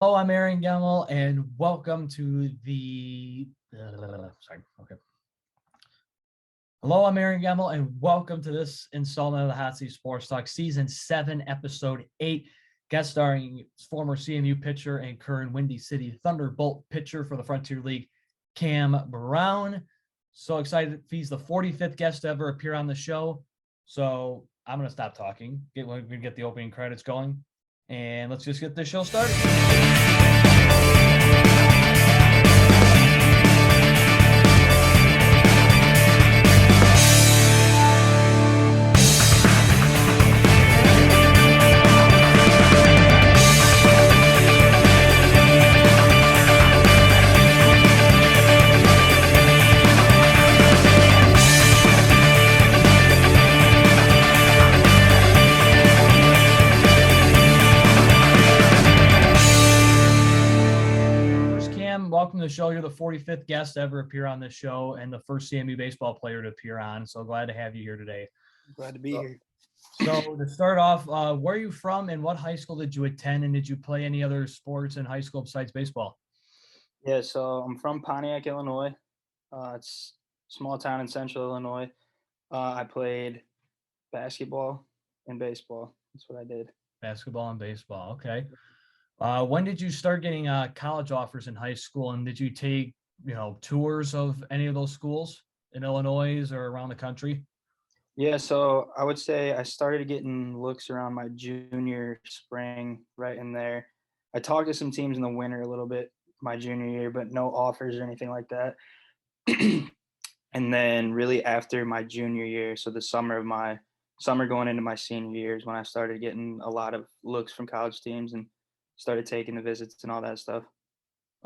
Hello, I'm Aaron Gemmel, and welcome to the. Sorry. Okay. Hello, I'm Aaron Gemmel, and welcome to this installment of the Hot Seat Sports Talk, Season 7, Episode 8, guest starring former CMU pitcher and current Windy City Thunderbolt pitcher for the Frontier League, Cam Brown. So excited. He's the 45th guest to ever appear on the show. So I'm going to stop talking. We're going to get the opening credits going, and let's just get this show started. Welcome to the show. You're the 45th guest to ever appear on this show and the first CMU baseball player to appear on. So glad to have you here today. Glad to be here. So to start off, where are you from and what high school did you attend, and did you play any other sports in high school besides baseball? Yeah, so I'm from Pontiac, Illinois. It's a small town in central Illinois. I played basketball and baseball. That's what I did. Basketball and baseball. Okay. When did you start getting college offers in high school, and did you take tours of any of those schools in Illinois or around the country? Yeah, so I would say I started getting looks around my junior spring, right in there. I talked to some teams in the winter a little bit my junior year, but no offers or anything like that. And then really after my junior year, so the summer going into my senior year is when I started getting a lot of looks from college teams and started taking the visits and all that stuff.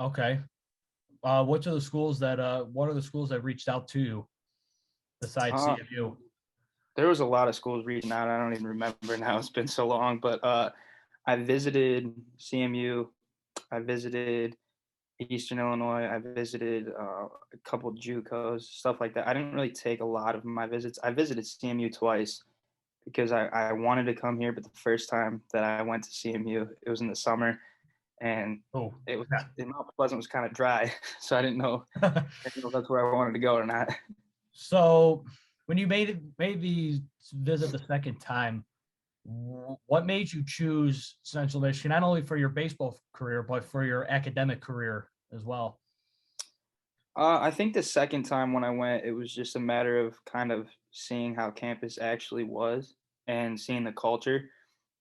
Okay. What are the schools that reached out to you besides Uh, CMU? there was a lot of schools reaching out. I don't even remember now. It's been so long, but I visited CMU. I visited Eastern Illinois. I visited a couple JUCOs, stuff like that. I didn't really take a lot of my visits. I visited CMU twice because I wanted to come here, but the first time that I went to CMU, it was in the summer, and Oh, it was in Mount Pleasant was kind of dry, so I didn't know if that's where I wanted to go or not. So when you made the visit the second time, what made you choose Central Michigan, not only for your baseball career, but for your academic career as well? I think the second time when I went, it was just a matter of kind of seeing how campus actually was and seeing the culture.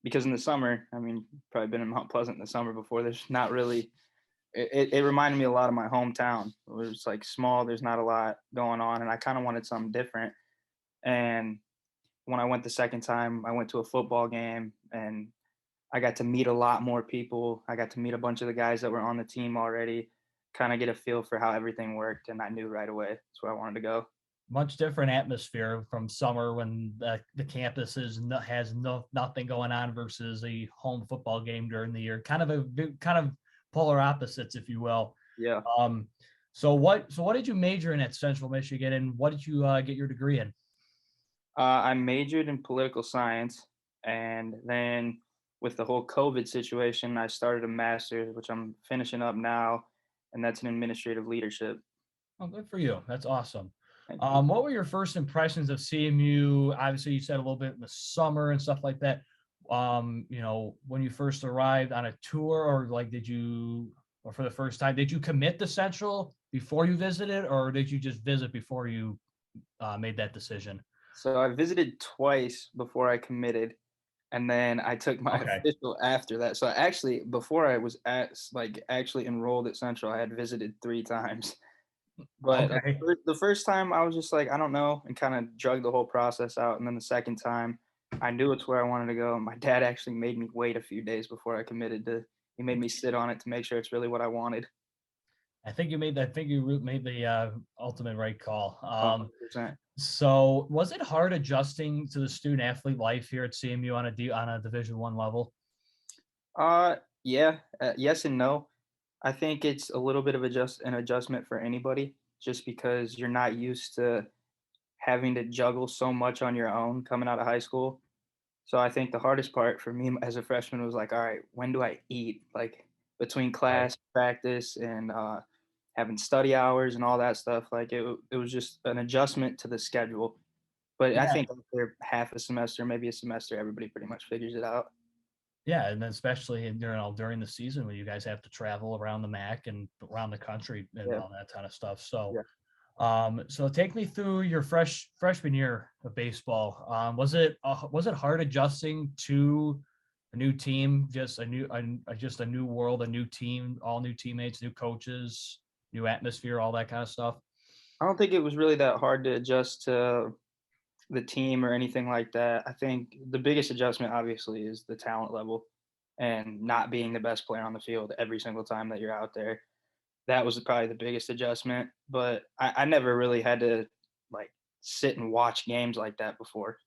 Because in the summer, I mean, probably been in Mount Pleasant in the summer before. There's not really. It reminded me a lot of my hometown. It was like small. There's not a lot going on, and I kind of wanted something different. And when I went the second time, I went to a football game, and I got to meet a lot more people. I got to meet a bunch of the guys that were on the team already, kind of get a feel for how everything worked, and I knew right away that's where I wanted to go. Much different atmosphere from summer when the campus has nothing going on versus a home football game during the year. Kind of polar opposites, if you will. Yeah. So what did you major in at Central Michigan, and what did you get your degree in? I majored in political science, and then with the whole COVID situation, I started a master's, which I'm finishing up now, and that's in administrative leadership. Oh, good for you. That's awesome. Thank you. What were your first impressions of CMU? Obviously, you said a little bit in the summer and stuff like that. When you first arrived on a tour, or for the first time, did you commit to Central before you visited, or did you just visit before you made that decision? So I visited twice before I committed, and then I took my Okay. official after that. So actually, before I was actually enrolled at Central, I had visited 3 times. But Okay. the first time, I was just like, I don't know, and kind of drug the whole process out. And then the second time, I knew it's where I wanted to go. My dad actually made me wait a few days before I committed to. He made me sit on it to make sure it's really what I wanted. I think you made that. I think you made the ultimate right call. 100%. So was it hard adjusting to the student athlete life here at CMU on a Division 1 level? Yeah, yes and no. I think it's a little bit of an adjustment for anybody, just because you're not used to having to juggle so much on your own coming out of high school. So I think the hardest part for me as a freshman was like, all right, when do I eat? Like between Right. class, practice, and having study hours and all that stuff. Like it was just an adjustment to the schedule. But I Yeah. think after half a semester, maybe a semester, everybody pretty much figures it out. Yeah, and then especially during the season when you guys have to travel around the MAC and around the country and Yeah, all that kind of stuff. So, yeah. so take me through your freshman year of baseball. Was it hard adjusting to a new team, just a new world, a new team, all new teammates, new coaches, new atmosphere, all that kind of stuff? I don't think it was really that hard to adjust to the team or anything like that. I think the biggest adjustment, obviously, is the talent level and not being the best player on the field every single time that you're out there. That was probably the biggest adjustment. But I never really had to like sit and watch games like that before,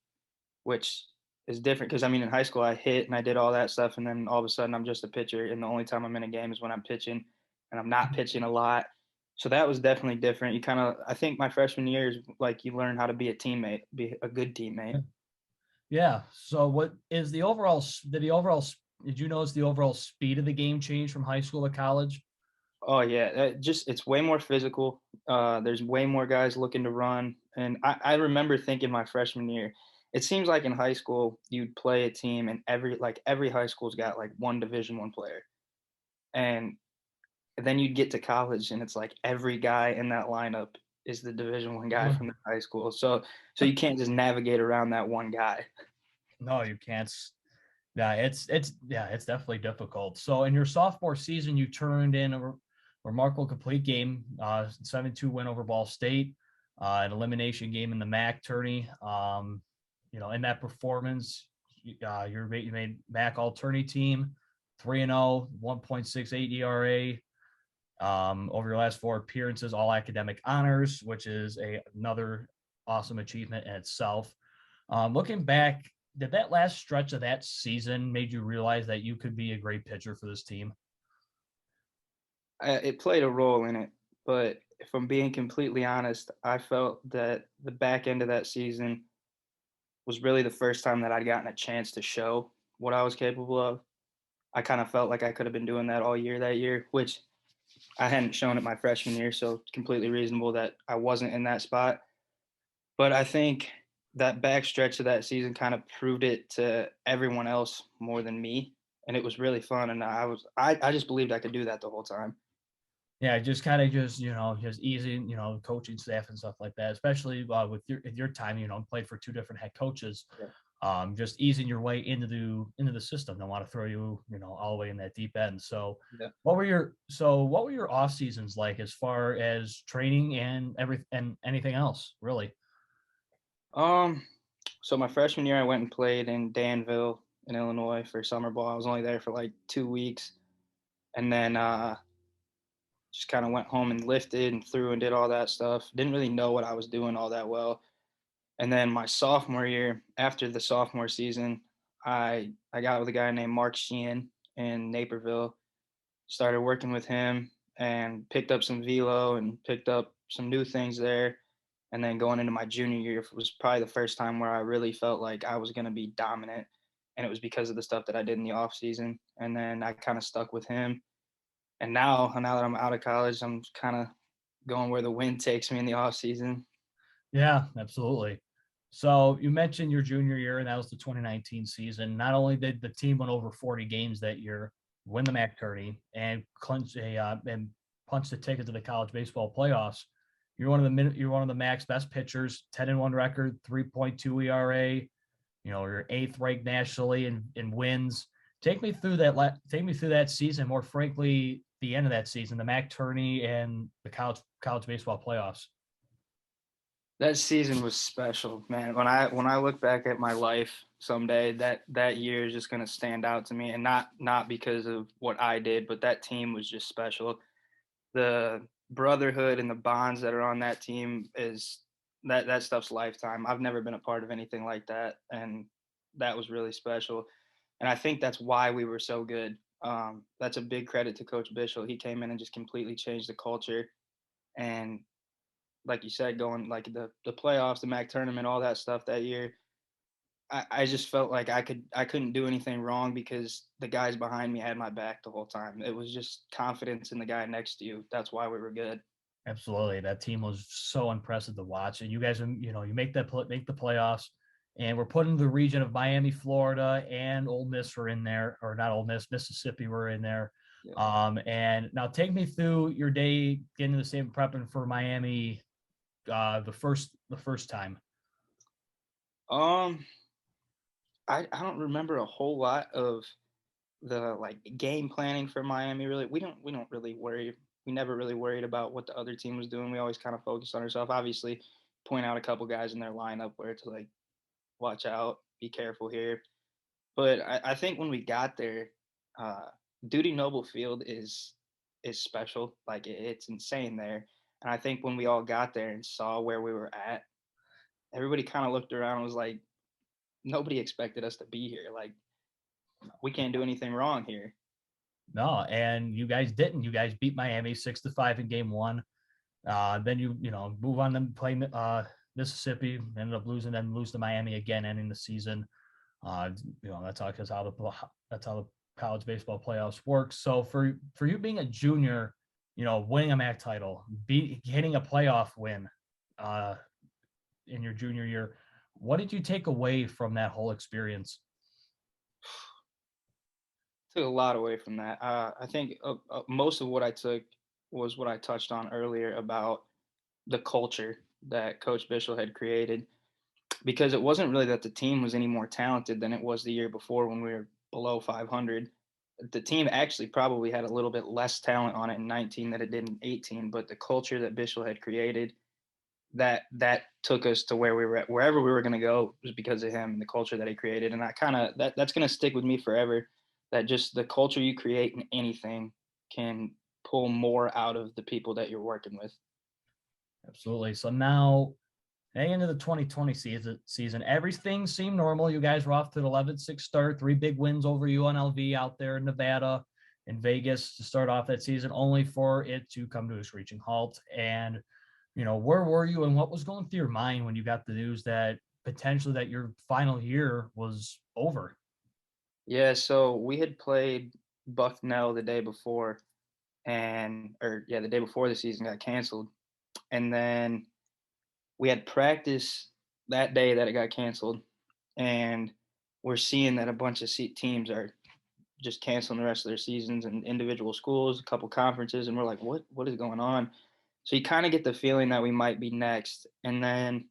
which is different because I mean, in high school, I hit and I did all that stuff. And then all of a sudden, I'm just a pitcher. And the only time I'm in a game is when I'm pitching and I'm not pitching a lot. So that was definitely different. You kind of, I think my freshman year is like you learn how to be a teammate, be a good teammate. Yeah. So what is did you notice the overall speed of the game change from high school to college? Oh yeah, just it's way more physical. There's way more guys looking to run, and I remember thinking my freshman year, it seems like in high school you'd play a team, and every high school's got like one Division 1 player, and then you'd get to college, and it's like every guy in that lineup is the Division 1 guy from the high school. So you can't just navigate around that one guy. No, you can't. Yeah, it's definitely difficult. So in your sophomore season, you turned in a remarkable complete game, 7-2 win over Ball State, an elimination game in the MAC tourney. In that performance, you made MAC all tourney team, 3-0, 1.68 ERA. Over your last four appearances, all academic honors, which is another awesome achievement in itself. Looking back, did that last stretch of that season made you realize that you could be a great pitcher for this team? It played a role in it, but if I'm being completely honest, I felt that the back end of that season was really the first time that I'd gotten a chance to show what I was capable of. I kind of felt like I could have been doing that all year that year, which I hadn't shown it my freshman year, so it's completely reasonable that I wasn't in that spot. But I think that back stretch of that season kind of proved it to everyone else more than me, and it was really fun. And I just believed I could do that the whole time. Yeah, just kind of just easing, coaching staff and stuff like that, especially with your time, played for two different head coaches. Yeah. Just easing your way into the system. Don't want to throw you, all the way in that deep end. So, Yeah. what were your off seasons like as far as training and anything else, really? Um, so my freshman year, I went and played in Danville in Illinois for summer ball. I was only there for like 2 weeks, and then just kind of went home and lifted and threw and did all that stuff. Didn't really know what I was doing all that well. And then my sophomore year, after the sophomore season, I got with a guy named Mark Sheehan in Naperville. Started working with him and picked up some velo and picked up some new things there. And then going into my junior year was probably the first time where I really felt like I was going to be dominant. And it was because of the stuff that I did in the off season. And then I kind of stuck with him. And now that I'm out of college, I'm kind of going where the wind takes me in the off season. Yeah, absolutely. So you mentioned your junior year, and that was the 2019 season. Not only did the team win over 40 games that year, win the MAC tourney, and clinch and punch the ticket to the college baseball playoffs, you're one of the MAC's best pitchers, 10-1 record, 3.2 ERA. You're eighth ranked nationally in wins. Take me through that season. More frankly, the end of that season, the MAC tourney and the college baseball playoffs. That season was special, man. When I look back at my life someday, that year is just gonna stand out to me, and not because of what I did, but that team was just special. The brotherhood and the bonds that are on that team is that stuff's lifetime. I've never been a part of anything like that, and that was really special. And I think that's why we were so good. That's a big credit to Coach Bishop. He came in and just completely changed the culture, and like you said, going like the playoffs, the MAC tournament, all that stuff that year. I just felt like I couldn't do anything wrong because the guys behind me had my back the whole time. It was just confidence in the guy next to you. That's why we were good. Absolutely. That team was so impressive to watch. And you guys, you make make the playoffs, and we're put in the region of Miami, Florida, and Ole Miss were in there, or not Ole Miss, Mississippi were in there. Yeah. And now take me through your day getting the same prepping for Miami the first time. Um, I don't remember a whole lot of the like game planning for Miami. Really, we don't really worry. We never really worried about what the other team was doing. We always kind of focused on ourselves. Obviously, point out a couple guys in their lineup where to like watch out, be careful here. But I think when we got there, uh, Duty Noble Field is special. Like it's insane there. And I think when we all got there and saw where we were at, everybody kind of looked around and was like, nobody expected us to be here. Like we can't do anything wrong here. No, and you guys didn't. You guys beat Miami 6-5 in game one. Then move on to play Mississippi, ended up losing, then lose to Miami again, ending the season. That's how the college baseball playoffs work. So for you being a junior, winning a MAC title, getting a playoff win in your junior year, what did you take away from that whole experience? Took a lot away from that. I think most of what I took was what I touched on earlier about the culture that Coach Bishop had created, because it wasn't really that the team was any more talented than it was the year before when we were below 500. The team actually probably had a little bit less talent on it in 19 than it did in 18, but the culture that Bishop had created, that took us to where we were at. Wherever we were going to go was because of him and the culture that he created. And I kind of that's going to stick with me forever. That just the culture you create in anything can pull more out of the people that you're working with. Absolutely. So now heading into the 2020 season, everything seemed normal. You guys were off to the 11-6 start, 3 big wins over UNLV out there in Nevada and Vegas to start off that season, only for it to come to a screeching halt. And, where were you and what was going through your mind when you got the news that potentially that your final year was over? Yeah, so we had played Bucknell the day before, and or yeah, the day before the season got canceled, and then we had practice that day that it got canceled, and we're seeing that a bunch of teams are just canceling the rest of their seasons and individual schools, a couple conferences, and we're like, what is going on? So you kind of get the feeling that we might be next. And then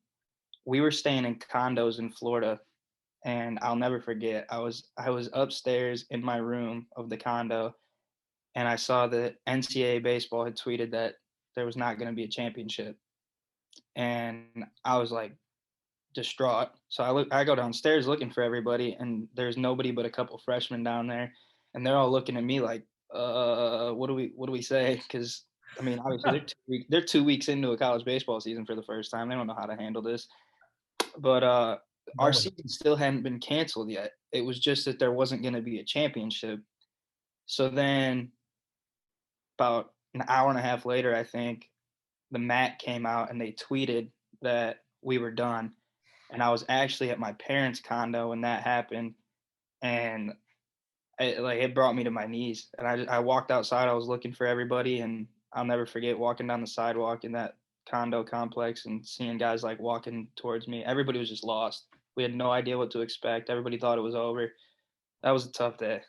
we were staying in condos in Florida, and I'll never forget. I was upstairs in my room of the condo, and I saw that NCAA baseball had tweeted that there was not going to be a championship, and I was like distraught. So I go downstairs looking for everybody, and there's nobody but a couple freshmen down there, and they're all looking at me like, what do we say? Because I mean, obviously they're 2 weeks into a college baseball season for the first time. They don't know how to handle this, but our Nobody. season still hadn't been canceled yet. It was just that there wasn't going to be a championship. So then, about an hour and a half later, I think the MAC came out and they tweeted that we were done, and I was actually at my parents' condo when that happened, and it brought me to my knees. And I walked outside. I was looking for everybody, and I'll never forget walking down the sidewalk in that condo complex and seeing guys like walking towards me. Everybody was just lost. We had no idea what to expect. Everybody thought it was over. That was a tough day.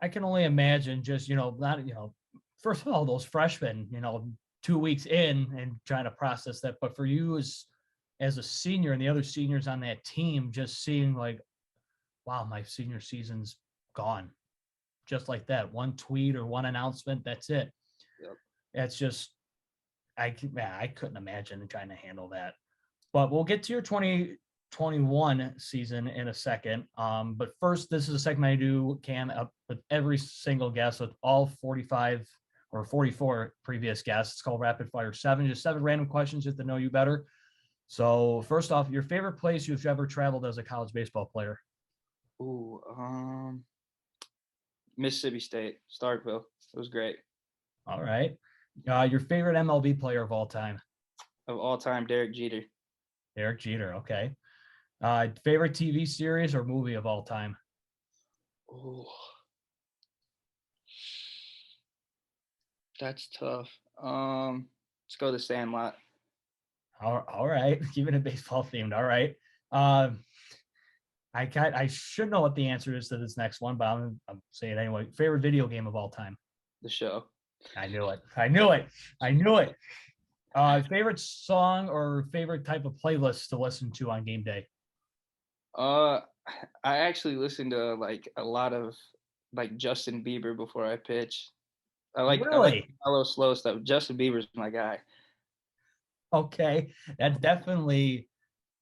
I can only imagine just, not, first of all, those freshmen, 2 weeks in and trying to process that. But for you as a senior and the other seniors on that team, just seeing like, wow, my senior season's gone. Just like that. One tweet or one announcement, that's it. Yep. That's just I couldn't imagine trying to handle that. But we'll get to your 2021 season in a second. But first, this is a segment I do, Cam, with every single guest with all 45 or 44 previous guests. It's called Rapid Fire 7, just 7 random questions just to know you better. So first off, your favorite place you've ever traveled as a college baseball player? Ooh, Mississippi State, Starkville. It was great. All right. Your favorite MLB player of all time? Of all time, Derek Jeter. Derek Jeter. Okay. Favorite TV series or movie of all time? Oh, that's tough. Let's go to Sandlot. All right, keeping it baseball themed. All right. Um, I should know what the answer is to this next one, but I'm saying it anyway. Favorite video game of all time? The show. I knew it. I knew it. I knew it. Favorite song or favorite type of playlist to listen to on game day? Uh, I actually listen to like a lot of like Justin Bieber before I pitch. I like Really? mellow slow stuff. Justin Bieber's my guy. Okay, that's definitely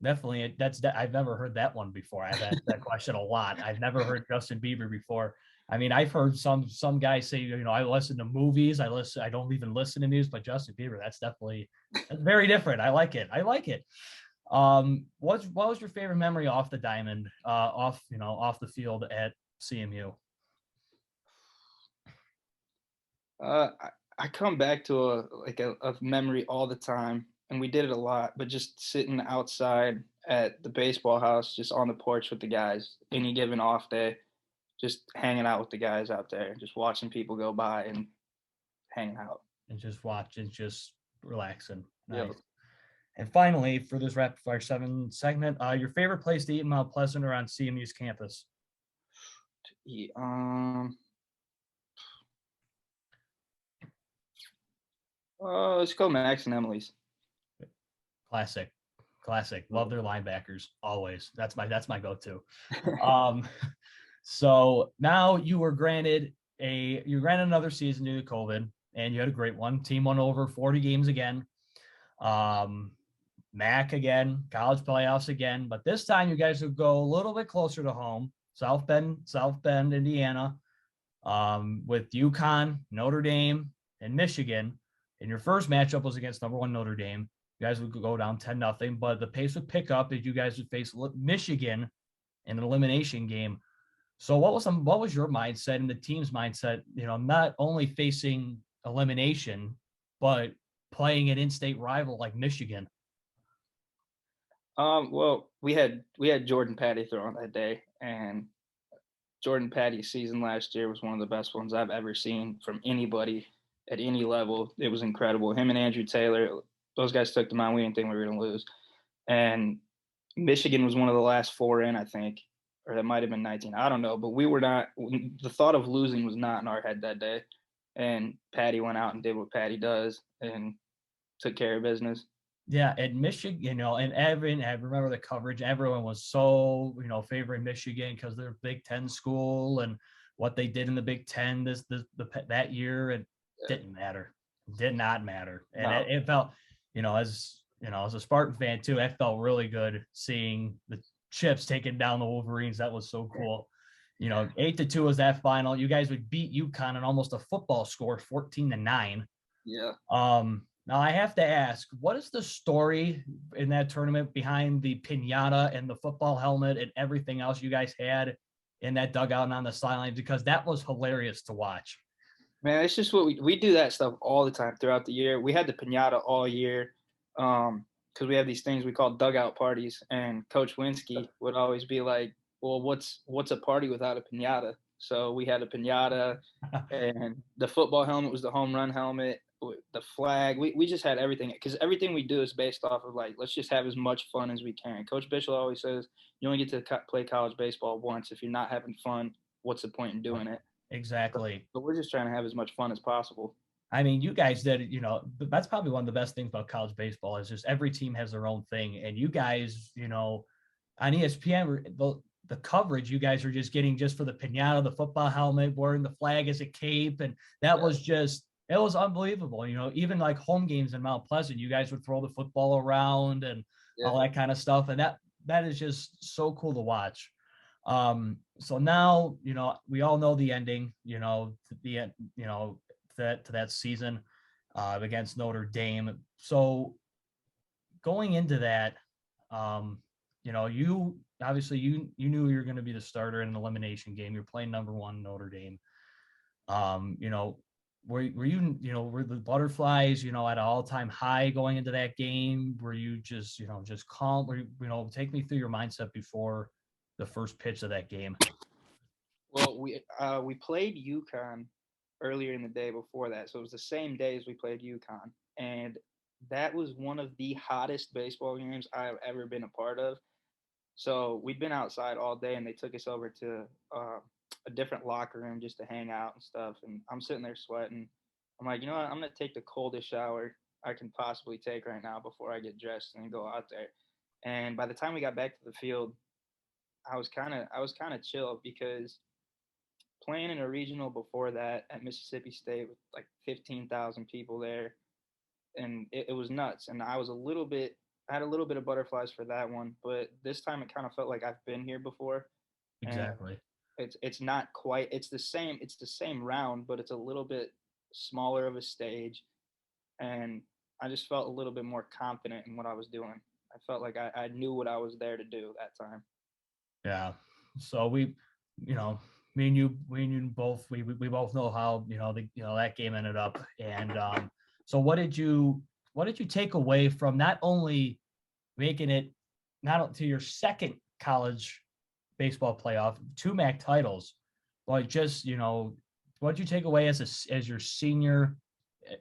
I've never heard that one before. I've asked that question a lot. I've never heard Justin Bieber before. I mean, I've heard some guys say, I listen to movies. I don't even listen to news, but Justin Bieber, that's very different. I like it. I like it. What was your favorite memory off the diamond, off the field at CMU? I come back to a memory all the time, and we did it a lot. But just sitting outside at the baseball house, just on the porch with the guys, any given off day, just hanging out with the guys out there, just watching people go by and hanging out. And just watch and just relaxing. Yeah. Nice. And finally, for this rapid fire 7 segment, your favorite place to eat in Mount Pleasant or on CMU's campus? Yeah, let's go Max and Emily's. Classic, classic. Love their linebackers always. That's my go-to. Um, so now you're granted another season due to COVID, and you had a great one. Team won over 40 games again. Um, MAC again, college playoffs again, but this time you guys would go a little bit closer to home. South Bend, Indiana, with UConn, Notre Dame, and Michigan. And your first matchup was against number one Notre Dame. You guys would go down 10-0, but the pace would pick up as you guys would face Michigan in an elimination game. So what was your mindset and the team's mindset, not only facing elimination, but playing an in-state rival like Michigan? Well, we had Jordan Patty throwing that day, and Jordan Patty's season last year was one of the best ones I've ever seen from anybody at any level. It was incredible. Him and Andrew Taylor, those guys took the mound. We didn't think we were going to lose. And Michigan was one of the last four in, I think, or that might have been 19. I don't know, but we were not. The thought of losing was not in our head that day. And Patty went out and did what Patty does and took care of business. Yeah, at Michigan, and I remember the coverage. Everyone was so, favoring Michigan because they're a Big Ten school and what they did in the Big Ten that year. It didn't matter, did not matter, and No, it felt, as a Spartan fan too, it felt really good seeing the Chips taking down the Wolverines. That was so cool. 8-2 was that final. You guys would beat UConn in almost a football score, 14-9. yeah. Now I have to ask, what is the story in that tournament behind the piñata and the football helmet and everything else you guys had in that dugout and on the sidelines? Because that was hilarious to watch. Man, it's just what we do that stuff all the time throughout the year. We had the piñata all year because we have these things we call dugout parties, and Coach Winsky would always be like, "Well, what's a party without a piñata?" So we had a piñata, and the football helmet was the home run helmet. The flag, we just had everything because everything we do is based off of like let's just have as much fun as we can. Coach Bishop always says you only get to play college baseball once. If you're not having fun, what's the point in doing it? Exactly. But we're just trying to have as much fun as possible. I mean, you guys did, that's probably one of the best things about college baseball is just every team has their own thing. And you guys, on ESPN, the coverage you guys are just getting just for the piñata, the football helmet, wearing the flag as a cape. And that was just, it was unbelievable. Even like home games in Mount Pleasant, you guys would throw the football around and all that kind of stuff. And that is just so cool to watch. So now, we all know the ending, to that season against Notre Dame. So going into that, you obviously you knew you were going to be the starter in an elimination game. You're playing number one Notre Dame. were you, were the butterflies, at an all-time high going into that game? Were you just, just calm? Were you, take me through your mindset before the first pitch of that game. Well, we played UConn earlier in the day before that, so it was the same day as we played UConn, and that was one of the hottest baseball games I've ever been a part of. So we'd been outside all day, and they took us over to a different locker room just to hang out and stuff. And I'm sitting there sweating. I'm like, you know what? I'm gonna take the coldest shower I can possibly take right now before I get dressed and go out there. And by the time we got back to the field, I was kind of chill because playing in a regional before that at Mississippi State with like 15,000 people there, and it was nuts. And I had a little bit of butterflies for that one, but this time it kind of felt like I've been here before, and Exactly. it's not quite. It's the same round, but it's a little bit smaller of a stage, and I just felt a little bit more confident in what I was doing. I felt like I knew what I was there to do that time. Yeah. So you know, me and you both, we both know how, that game ended up. And so what did you take away from not only making it not to your second college baseball playoff, two MAC titles, but just, what did you take away as your senior,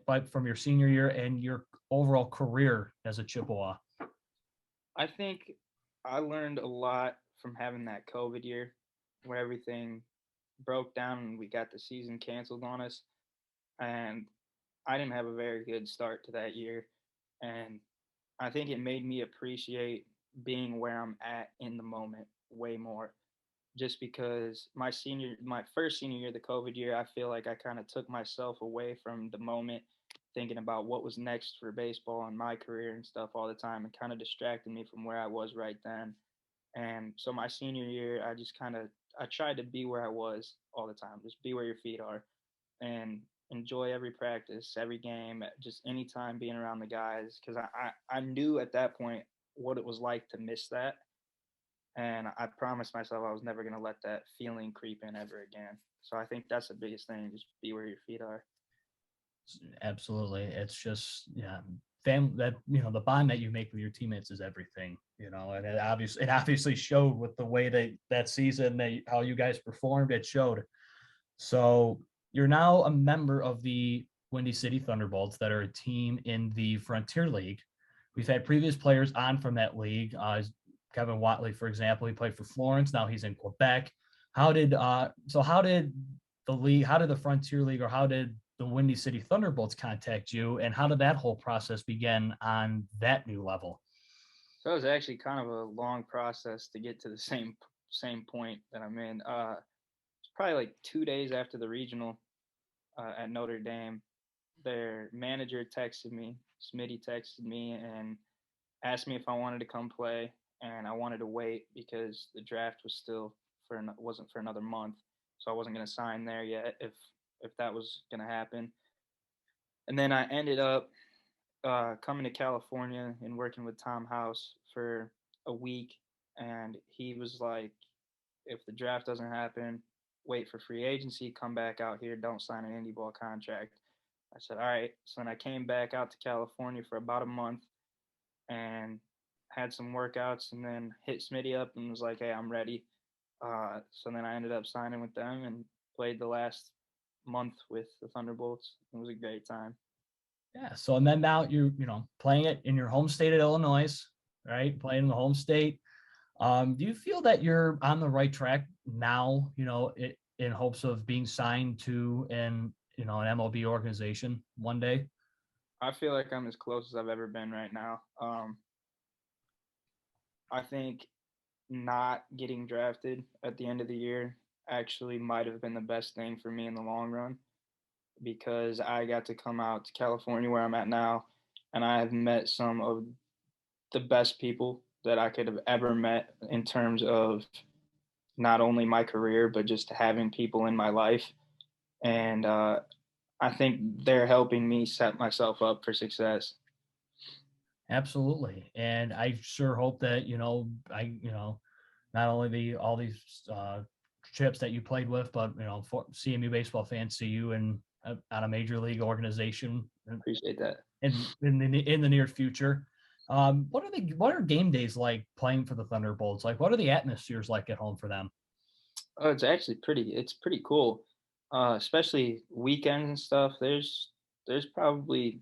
but from your senior year and your overall career as a Chippewa? I think I learned a lot from having that COVID year where everything broke down and we got the season canceled on us. And I didn't have a very good start to that year. And I think it made me appreciate being where I'm at in the moment way more. Just because my first senior year, the COVID year, I feel like I kind of took myself away from the moment, thinking about what was next for baseball and my career and stuff all the time, and kind of distracted me from where I was right then. And so my senior year, I tried to be where I was all the time, just be where your feet are, and enjoy every practice, every game, just any time being around the guys, because I knew at that point what it was like to miss that, and I promised myself I was never going to let that feeling creep in ever again. So I think that's the biggest thing, just be where your feet are. Absolutely. It's just, yeah, that, the bond that you make with your teammates is everything, and it obviously showed with the way that season, how you guys performed. It showed. So you're now a member of the Windy City Thunderbolts, that are a team in the Frontier League. We've had previous players on from that league. Kevin Watley, for example, he played for Florence. Now he's in Quebec. How did the league, how did the Frontier League, or how did the Windy City Thunderbolts contact you, and how did that whole process begin on that new level? So it was actually kind of a long process to get to the same point that I'm in. It's probably like 2 days after the regional at Notre Dame. Their manager texted me, Smitty texted me, and asked me if I wanted to come play, and I wanted to wait because the draft was still wasn't for another month, so I wasn't going to sign there yet if that was going to happen. And then I ended up coming to California and working with Tom House for a week, and he was like, if the draft doesn't happen, wait for free agency, come back out here, don't sign an indie ball contract. I said, all right. So then I came back out to California for about a month and had some workouts, and then hit Smitty up and was like, hey, I'm ready. So then I ended up signing with them and played the last month with the Thunderbolts. It was a great time. Yeah. So, and then now playing it in your home state of Illinois, right? Playing in the home state. Do you feel that you're on the right track now, in hopes of being signed to an MLB organization one day? I feel like I'm as close as I've ever been right now. I think not getting drafted at the end of the year actually might have been the best thing for me in the long run, because I got to come out to California where I'm at now, and I have met some of the best people that I could have ever met in terms of not only my career, but just having people in my life. And I think they're helping me set myself up for success. Absolutely. And I sure hope that, not only all these chips that you played with, but, for CMU baseball fans see you in on a major league organization Appreciate that. in the near future. What are game days like playing for the Thunderbolts? Like, what are the atmospheres like at home for them? Oh, it's pretty cool. Especially weekends and stuff. There's probably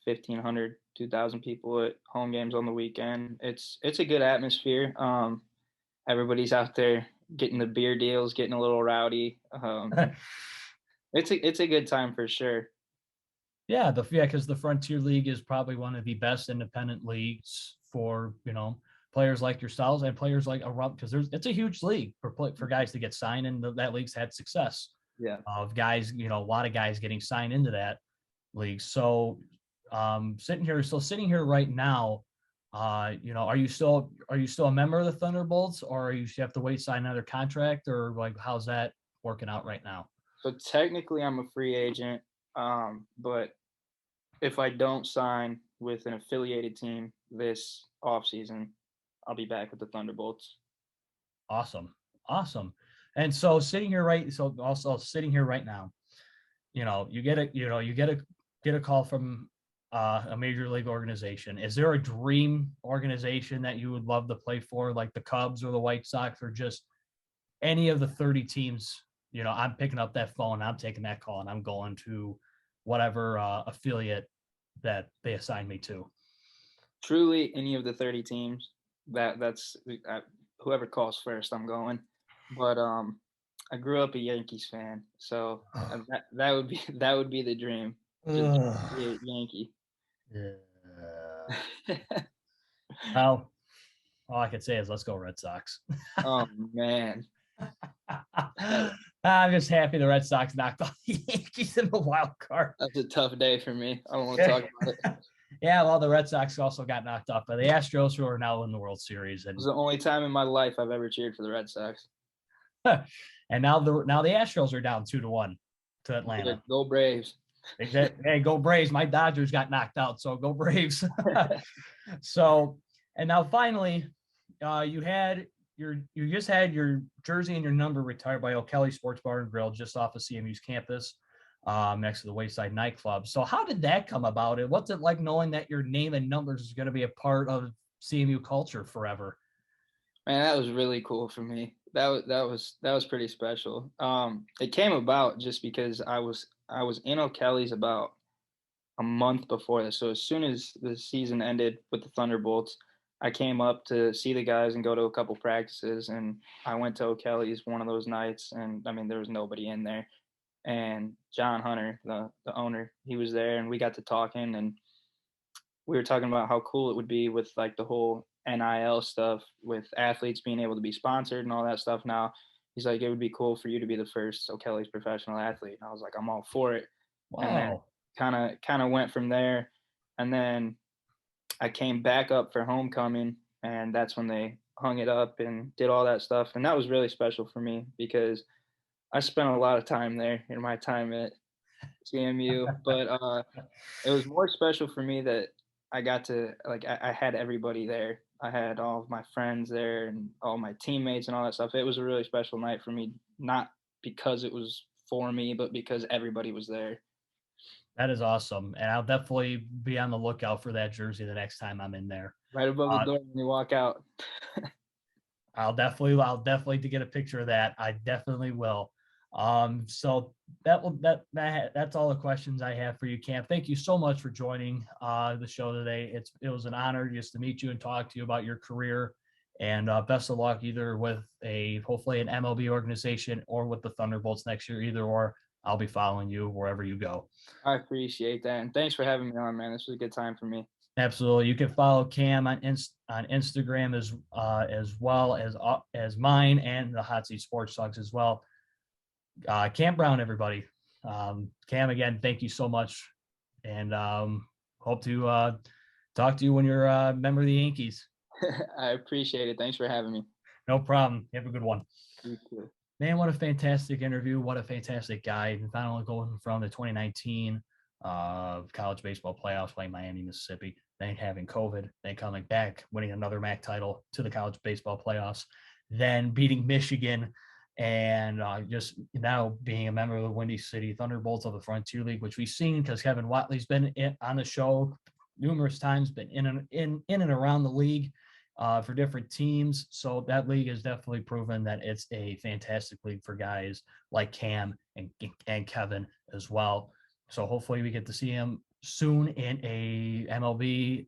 1,500, 2,000 people at home games on the weekend. It's a good atmosphere. Everybody's out there getting the beer deals, getting a little rowdy. It's a good time for sure. Yeah, because the Frontier League is probably one of the best independent leagues for players like yourselves and players like around, because it's a huge league for guys to get signed, and that league's had success Yeah. of guys, a lot of guys getting signed into that league. So sitting here right now, are you still a member of the Thunderbolts, or you have to wait sign another contract, or like how's that working out right now? So technically, I'm a free agent. But if I don't sign with an affiliated team this offseason, I'll be back with the Thunderbolts. Awesome. Awesome. And so sitting here right now, you get a call from a major league organization. Is there a dream organization that you would love to play for, like the Cubs or the White Sox, or just any of the 30 teams? I'm picking up that phone, I'm taking that call, and I'm going to whatever affiliate that they assign me to. Truly, any of the 30 teams. That's whoever calls first, I'm going. But I grew up a Yankees fan, so that would be that would be the dream. Just be a Yankee. Yeah. Well, all I could say is let's go Red Sox. Oh man, I'm just happy the Red Sox knocked off the Yankees in the wild card. that's a tough day for me. I don't want to talk about it. Yeah, well, the Red Sox also got knocked off by the Astros, who are now in the World Series, It was the only time in my life I've ever cheered for the Red Sox. and now the Astros are down 2-1 to Atlanta. Yeah, go Braves. Hey, go Braves! My Dodgers got knocked out, so go Braves. So, and now finally, you just had your jersey and your number retired by O'Kelly Sports Bar and Grill just off of CMU's campus, next to the Wayside nightclub. So how did that come about, and what's it like knowing that your name and numbers is going to be a part of CMU culture forever? Man, that was really cool for me. That was pretty special. It came about just because I was in O'Kelly's about a month before this. So as soon as the season ended with the Thunderbolts, I came up to see the guys and go to a couple practices, and I went to O'Kelly's one of those nights, and I mean there was nobody in there. And John Hunter, the owner, he was there, and we got to talking, and we were talking about how cool it would be with like the whole NIL stuff, with athletes being able to be sponsored and all that stuff now. He's like, it would be cool for you to be the first O'Kelly's professional athlete. And I was like, I'm all for it. And then Wow. kind of went from there. And then I came back up for homecoming, and that's when they hung it up and did all that stuff. And that was really special for me because I spent a lot of time there in my time at CMU, but it was more special for me that I got to like I had everybody there. I had all of my friends there and all my teammates and all that stuff. It was a really special night for me, not because it was for me, but because everybody was there. That is awesome, and I'll definitely be on the lookout for that jersey the next time I'm in there. Right above the door when you walk out. I'll definitely to get a picture of that. I definitely will. So that's all the questions I have for you, Cam. Thank you so much for joining the show today. It was an honor just to meet you and talk to you about your career, and best of luck either with hopefully an MLB organization or with the Thunderbolts next year. Either or, I'll be following you wherever you go. I appreciate that, and thanks for having me on, man. This was a good time for me. Absolutely. You can follow Cam on Instagram as well as mine and the Hot Seat Sports Talks as well. Cam Brown, everybody. Cam, again, thank you so much, and hope to talk to you when you're a member of the Yankees. I appreciate it. Thanks for having me. No problem. You have a good one. You too. Man, what a fantastic interview. What a fantastic guy. Not only going from the 2019 college baseball playoffs playing Miami, Mississippi, then having COVID, then coming back, winning another MAC title to the college baseball playoffs, then beating Michigan And just now being a member of the Windy City Thunderbolts of the Frontier League, which we've seen because Kevin Watley's been on the show numerous times, been in and around the league for different teams. So that league has definitely proven that it's a fantastic league for guys like Cam and Kevin as well. So hopefully we get to see him soon in a MLB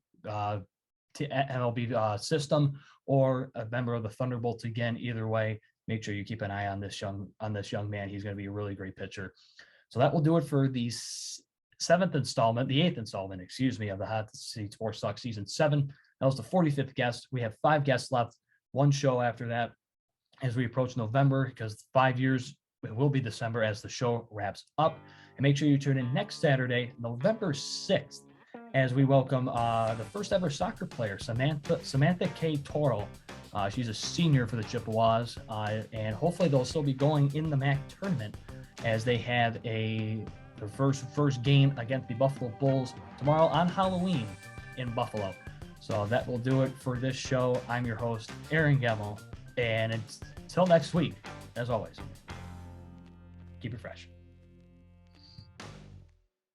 system or a member of the Thunderbolts again. Either way, make sure you keep an eye on this young man. He's going to be a really great pitcher. So that will do it for the eighth installment, of the Hot Seat Sports Talk Season 7. That was the 45th guest. We have 5 guests left, one show after that as we approach November, because 5 years, it will be December as the show wraps up. And make sure you tune in next Saturday, November 6th, as we welcome the first ever soccer player, Samantha Kaye-Toral. She's a senior for the Chippewas, and hopefully they'll still be going in the MAC tournament as they have the first game against the Buffalo Bulls tomorrow on Halloween in Buffalo. So that will do it for this show. I'm your host, Aaron Gemmel, and until next week, as always, keep it fresh.